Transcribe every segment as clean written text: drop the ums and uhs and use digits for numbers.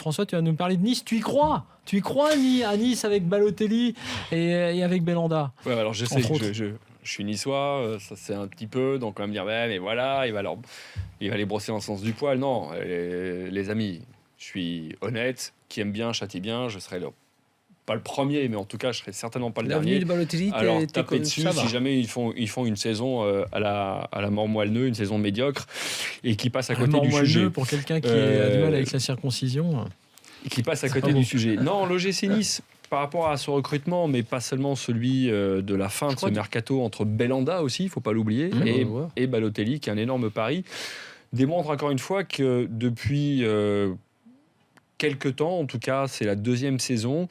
François, tu vas nous parler de Nice. Tu y crois à Nice avec Balotelli et avec Belhanda? Ouais, alors je sais que je suis niçois, ça c'est un petit peu, donc on va me dire, ouais, mais voilà, il va les brosser dans le sens du poil. Non, les amis, je suis honnête, qui aime bien, châtie bien, je serai pas le premier, mais en tout cas, je serai certainement pas le dernier. De Balotelli, alors taper dessus si jamais ils font une saison à la mort moelle-neu, une saison médiocre, et qui passe à côté du sujet. Pour quelqu'un qui a du mal avec la circoncision. Qui passe à côté du sujet. Non, l'OGC Nice, par rapport à ce recrutement, mais pas seulement celui de la fin de ce mercato entre Belhanda aussi, il ne faut pas l'oublier, et Balotelli, qui est un énorme pari, démontre encore une fois que depuis quelques temps, en tout cas c'est la deuxième saison,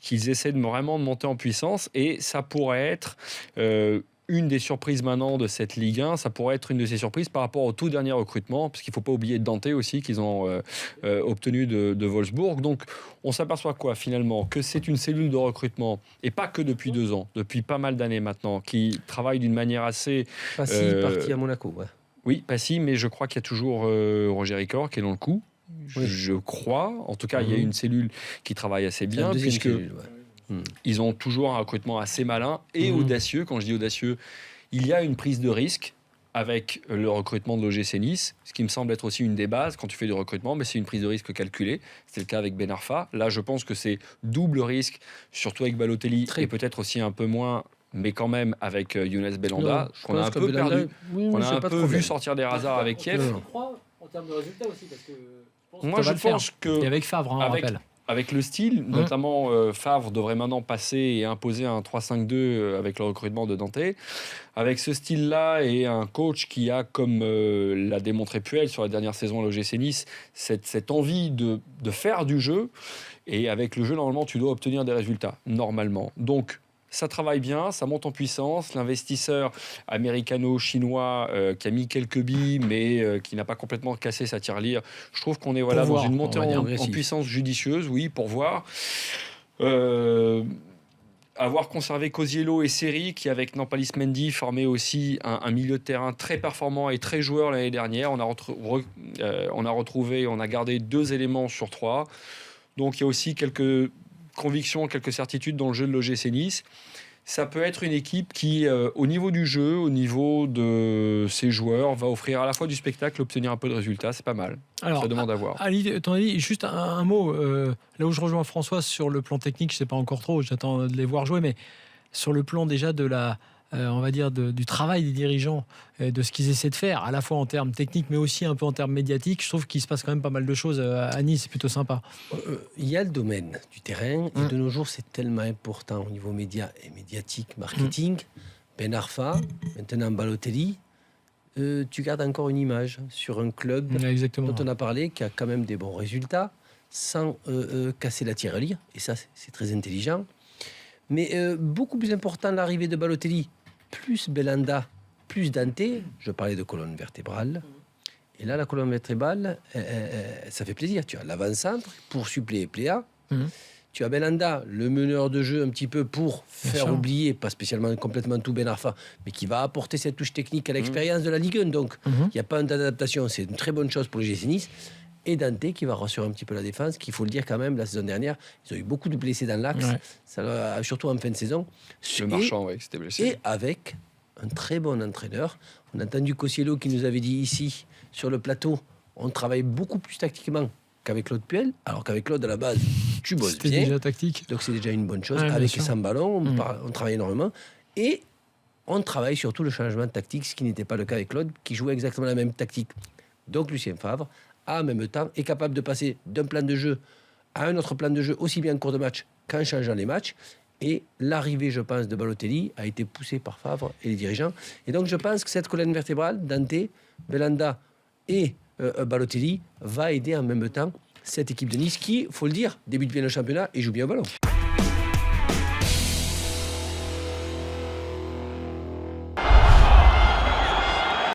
qu'ils essaient vraiment de monter en puissance, et ça pourrait être une des surprises maintenant de cette Ligue 1, ça pourrait être une de ces surprises par rapport au tout dernier recrutement, parce qu'il ne faut pas oublier Dante aussi, qu'ils ont obtenu de Wolfsburg. Donc on s'aperçoit quoi finalement? Que c'est une cellule de recrutement, et pas que depuis 2 ans, depuis pas mal d'années maintenant, qui travaille d'une manière assez... Passy, parti à Monaco, ouais. Oui, Passy, mais je crois qu'il y a toujours Roger Ricard qui est dans le coup. Oui. Je crois, en tout cas, il y a une cellule qui travaille assez bien, puisque ils ont toujours un recrutement assez malin et audacieux. Quand je dis audacieux, il y a une prise de risque avec le recrutement de l'OGC Nice, ce qui me semble être aussi une des bases quand tu fais du recrutement, mais c'est une prise de risque calculée. C'était le cas avec Ben Arfa. Là, je pense que c'est double risque, surtout avec Balotelli, et peut-être aussi un peu moins, mais quand même avec Younes Belhanda, qu'on a un peu perdu, qu'on a un peu vu sortir des hasards avec Kiev. Je crois en termes de résultats aussi, parce que... Moi, je pense que... Et avec Favre, on rappelle. Avec le style, notamment Favre devrait maintenant passer et imposer un 3-5-2 avec le recrutement de Dante. Avec ce style-là et un coach qui a, comme l'a démontré Puel sur la dernière saison à l'OGC Nice, cette envie de faire du jeu. Et avec le jeu, normalement, tu dois obtenir des résultats, normalement. Donc, ça travaille bien, ça monte en puissance. L'investisseur américano-chinois qui a mis quelques billes, mais qui n'a pas complètement cassé sa tirelire. Je trouve qu'on est dans une montée en puissance judicieuse, oui, pour voir. Avoir conservé Cosiello et Seri, qui avec Nampalis Mendy formaient aussi un milieu de terrain très performant et très joueur l'année dernière. On a gardé 2 éléments sur 3. Donc il y a aussi quelques convictions, quelques certitudes dans le jeu de l'OGC Nice. Ça peut être une équipe qui, au niveau du jeu, au niveau de ses joueurs, va offrir à la fois du spectacle, obtenir un peu de résultats. C'est pas mal. Alors, ça demande à voir. Ali, ton avis, juste un mot. Là où je rejoins François sur le plan technique, je ne sais pas encore trop, j'attends de les voir jouer, mais sur le plan déjà de la... on va dire du travail des dirigeants, de ce qu'ils essaient de faire, à la fois en termes techniques, mais aussi un peu en termes médiatiques. Je trouve qu'il se passe quand même pas mal de choses à Nice, c'est plutôt sympa. Il y a le domaine du terrain, et de nos jours, c'est tellement important au niveau média et médiatique, marketing. Ben Arfa, maintenant Balotelli, tu gardes encore une image sur un club dont on a parlé, qui a quand même des bons résultats, sans casser la tirelire, et ça, c'est très intelligent. Mais beaucoup plus important, l'arrivée de Balotelli, plus Belhanda, plus Dante. Je parlais de colonne vertébrale. Et là, la colonne vertébrale, ça fait plaisir. Tu as l'avant-centre pour suppléer Pléa. Tu as Belhanda, le meneur de jeu un petit peu pour faire oublier, pas spécialement complètement tout Ben Arfa, mais qui va apporter cette touche technique à l'expérience de la Ligue 1. Donc, il n'y a pas d'adaptation. C'est une très bonne chose pour le GC Nice. Et Dante qui va rassurer un petit peu la défense, qu'il faut le dire quand même, la saison dernière, ils ont eu beaucoup de blessés dans l'axe, surtout en fin de saison. Le Marchand, qui s'était blessé. Et avec un très bon entraîneur. On a entendu Cosiello qui nous avait dit ici, sur le plateau, on travaille beaucoup plus tactiquement qu'avec Claude Puel, alors qu'avec Claude, à la base, tu bosses bien. C'était déjà tactique. Donc c'est déjà une bonne chose. Avec sans ballon, on travaille énormément. Et on travaille surtout le changement de tactique, ce qui n'était pas le cas avec Claude, qui jouait exactement la même tactique. Donc Lucien Favre, en même temps, est capable de passer d'un plan de jeu à un autre plan de jeu, aussi bien en cours de match qu'en changeant les matchs. Et l'arrivée, je pense, de Balotelli a été poussée par Favre et les dirigeants. Et donc, je pense que cette colonne vertébrale, Dante, Belhanda et Balotelli, va aider en même temps cette équipe de Nice qui, il faut le dire, débute bien le championnat et joue bien au ballon.